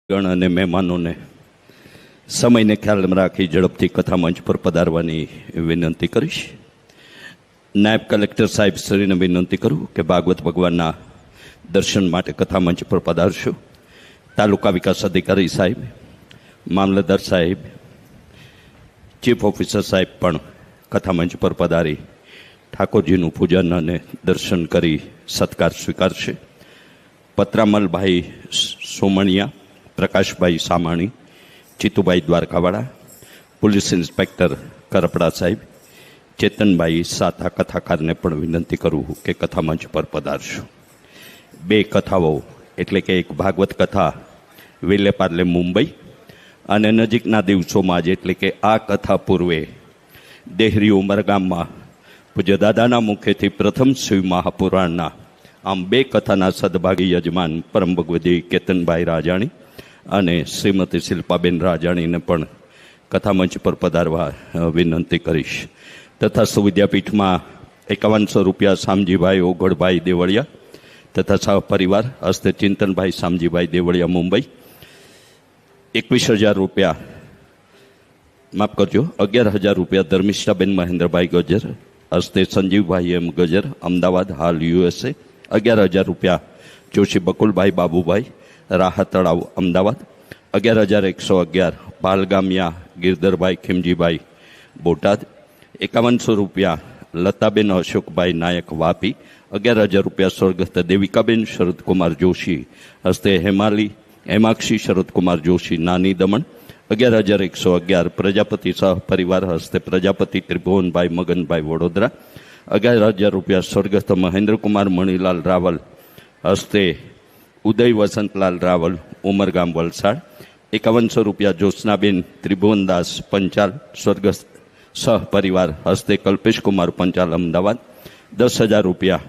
ગણ અને મહેમાનોને સમયને ખ્યાલમાં રાખી ઝડપથી કથા મંચ પર પધારવાની વિનંતી કરીશ. નાયબ કલેક્ટર સાહેબ શ્રીને વિનંતી કરું કે ભાગવત ભગવાનના દર્શન માટે કથા મંચ પર પધારશો. તાલુકા વિકાસ અધિકારી સાહેબ, મામલતદાર સાહેબ, ચીફ ઓફિસર સાહેબ પણ કથા મંચ પર પધારી ઠાકોરજીનું પૂજન અને દર્શન કરી સત્કાર સ્વીકારશે. પત્રામલભાઈ સોમણિયા, પ્રકાશભાઈ સામાણી, ચિતુભાઈ દ્વારકાવાળા, પોલીસ ઇન્સ્પેક્ટર કરપડા સાહેબ, ચેતનભાઈ સાથા કથાકારને પણ વિનંતી કરું કે કથા મંચ પર પધારશો. બે કથાઓ એટલે કે એક ભાગવત કથા વિલે પાર્લે મુંબઈ અને નજીકના દિવસોમાં જ એટલે કે આ કથા પૂર્વે દેહરી ઉમરગામમાં પૂજ્ય દાદાના મુખેથી પ્રથમ શિવ મહાપુરાણના આમ બે કથાના સદભાગી યજમાન પરમ ભગવદી કેતનભાઈ રાજાણી અને શ્રીમતી શિલ્પાબેન રાજાણીને પણ કથા મંચ પર પધારવા વિનંતી કરીશ. તથા વિદ્યાપીઠમાં 5100 રૂપિયા શામજીભાઈ ઓગળભાઈ દેવળિયા તથા સહપરિવાર હસ્તે ચિંતનભાઈ શામજીભાઈ દેવળિયા મુંબઈ, 21,000 રૂપિયા માફ કરજો 11,000 રૂપિયા ધર્મિષ્ઠાબેન મહેન્દ્રભાઈ ગજર હસ્તે સંજીવભાઈ એમ ગજર અમદાવાદ હાલ USA, 11,000 રૂપિયા જોશી બકુલભાઈ બાબુભાઈ રાહત તળાવ અમદાવાદ, 11,111 પાલગામિયા ગિરધરભાઈ ખીમજીભાઈ બોટાદ, 5100 રૂપિયા લતાબેન અશોકભાઈ નાયક વાપી, 11,000 રૂપિયા સ્વર્ગસ્થ દેવિકાબેન શરદકુમાર જોશી હસ્તે હેમાક્ષી શરદકુમાર જોશી નાની દમણ, 11,111 પ્રજાપતિ સહ પરિવાર હસ્તે પ્રજાપતિ ત્રિભુવનભાઈ મગનભાઈ વડોદરા, 11,000 રૂપિયા સ્વર્ગસ્થ મહેન્દ્રકુમાર મણીલાલ રાવલ હસ્તે ઉદય વસંતલાલ રાવલ ઉમરગામ વલસાડ, 5100 રૂપિયા જ્યોત્સનાબેન ત્રિભુવનદાસ પંચાલ સ્વર્ગસ્થ સહ પરિવાર હસ્તે કલ્પેશકુમાર પંચાલ અમદાવાદ, 10,000 રૂપિયા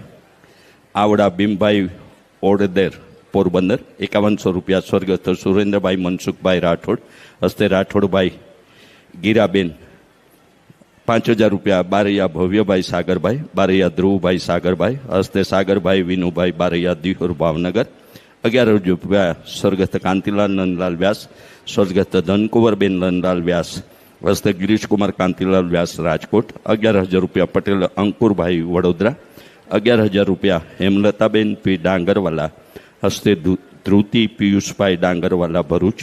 આવડા ભીમભાઈ ઓડદેર પોરબંદર, 5100 રૂપિયા સ્વર્ગસ્થ સુરેન્દ્રભાઈ મનસુખભાઈ રાઠોડ હસ્તે રાઠોડભાઈ ગીરાબેન, 5,000 રૂપિયા બારૈયા ભવ્યભાઈ સાગરભાઈ, બારૈયા ધ્રુવભાઈ સાગરભાઈ હસ્તે સાગરભાઈ વિનુભાઈ બારૈયા દિહોર ભાવનગર, 11,000 રૂપિયા સ્વર્ગસ્થ કાંતિલાલ નંદલાલ વ્યાસ સ્વર્ગસ્થ ધનકુંવરબેન નંદલાલ વ્યાસ હસ્તે ગિરીશકુમાર કાંતિલાલ વ્યાસ રાજકોટ, 11,000 રૂપિયા પટેલ અંકુરભાઈ વડોદરા, 11,000 રૂપિયા હેમલતાબેન પી ડાંગરવાલા હસ્તે ધ્રુતિ પિયુષભાઈ ડાંગરવાલા ભરૂચ,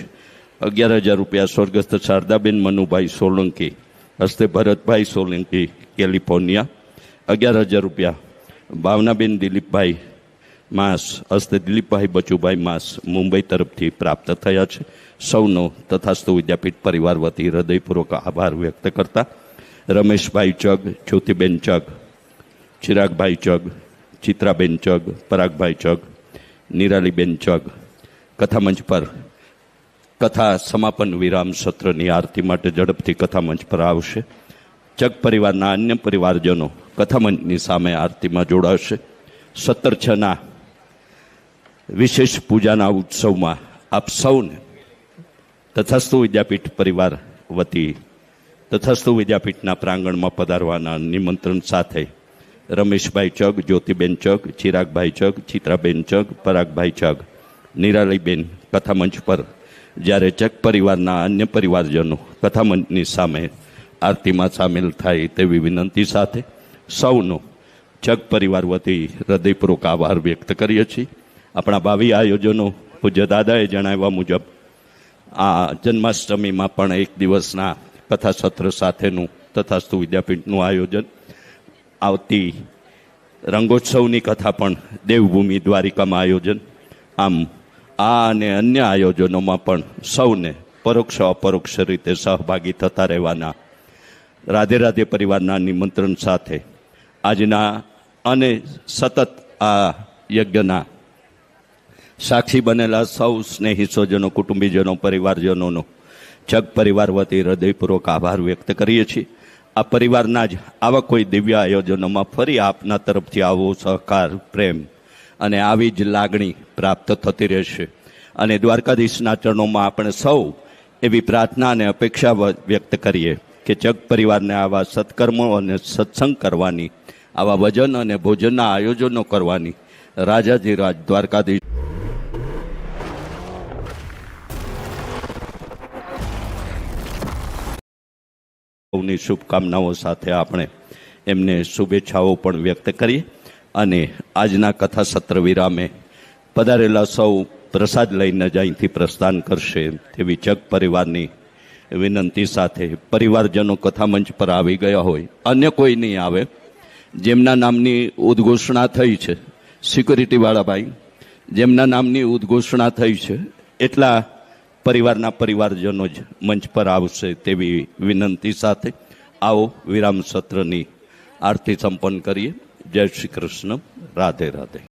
11,000 રૂપિયા સ્વર્ગસ્થ શારદાબેન મનુભાઈ સોલંકી હસ્તે ભરતભાઈ સોલંકી કેલિફોર્નિયા, 11,000 રૂપિયા ભાવનાબેન દિલીપભાઈ માસ હસ્તે દિલીપભાઈ બચુભાઈ માસ મુંબઈ તરફથી પ્રાપ્ત થયા છે. સૌનો તથાસ્તુ વિદ્યાપીઠ પરિવાર વતી હૃદયપૂર્વક આભાર વ્યક્ત કરતા રમેશભાઈ ચગ, જ્યોતિબેન ચગ, ચિરાગભાઈ ચગ, ચિત્રાબેન ચગ, પરાગભાઈ ચગ, નિરાલીબેન ચગ કથા મંચ પર કથા સમાપન વિરામ સત્રની આરતી માટે ઝડપથી કથા મંચ પર આવશે. ચગ પરિવારના અન્ય પરિવારજનો કથા મંચની સામે આરતીમાં જોડાશે. 17/6ના વિશેષ પૂજાના ઉત્સવમાં આપ સૌને તથાસ્તુ વિદ્યાપીઠ પરિવાર વતી તથાસ્તુ વિદ્યાપીઠના પ્રાંગણમાં પધારવાના નિમંત્રણ સાથે રમેશભાઈ ચગ, જ્યોતિબેન ચગ, ચિરાગભાઈ ચગ, ચિત્રાબેન ચગ, પરાગભાઈ ચગ, નિરાલીબેન કથા મંચ પર જ્યારે ચગ પરિવારના અન્ય પરિવારજનો કથા મંચની સામે આરતીમાં સામેલ થાય તેવી વિનંતી સાથે સૌનો ચગ પરિવાર વતી હૃદયપૂર્વક આભાર વ્યક્ત કરીએ છીએ. આપણા ભાવિ આયોજનો પૂજ્ય દાદાએ જણાવ્યા મુજબ આ જન્માષ્ટમીમાં પણ એક દિવસના કથા સત્ર સાથેનું તથાસ્તુ વિદ્યાપીઠનું આયોજન, આવતી રંગોત્સવની કથા પણ દેવભૂમિ દ્વારિકામાં આયોજન, આમ આ અને અન્ય આયોજનોમાં પણ સૌને પરોક્ષ અપરોક્ષ રીતે સહભાગી થતા રહેવાના રાધે રાધે પરિવારના નિમંત્રણ સાથે આજના અને સતત આ યજ્ઞના સાક્ષી બનેલા સૌ સ્નેહી સ્વજનો, કુટુંબીજનો, પરિવારજનોનો ચગ પરિવાર વતી હૃદયપૂર્વક આભાર વ્યક્ત કરીએ છીએ. આ પરિવારના જ આવા કોઈ દિવ્ય આયોજનોમાં ફરી આપના તરફથી આવો સહકાર, પ્રેમ અને આવી જ લાગણી પ્રાપ્ત થતી રહેશે. અને દ્વારકાધીશના ચરણોમાં આપણે સૌ એવી પ્રાર્થના અને અપેક્ષા વ્યક્ત કરીએ કે ચગ પરિવારને આવા સત્કર્મો અને સત્સંગ કરવાની, આવા ભજન અને ભોજનના આયોજનો કરવાની રાજાધિરાજ દ્વારકાધીશ સૌની શુભકામનાઓ સાથે આપણે એમને શુભેચ્છાઓ પણ વ્યક્ત કરીએ અને આજના કથા સત્ર વિરામે પધારેલા સૌ પ્રસાદ લઈને જ અહીંથી પ્રસ્થાન કરશે તેવી જગ પરિવારની વિનંતી સાથે પરિવારજનો કથા મંચ પર આવી ગયા હોય, અન્ય કોઈ નહીં આવે, જેમના નામની ઉદ્ઘોષણા થઈ છે, સિક્યુરિટીવાળા ભાઈ, જેમના નામની ઉદ્ઘોષણા થઈ છે એટલા પરિવારના પરિવારજનો જ મંચ પર આવશે તેવી વિનંતી સાથે આવો વિરામ સત્રની આરતી સંપન્ન કરીએ. જય શ્રી કૃષ્ણ. રાધે રાધે.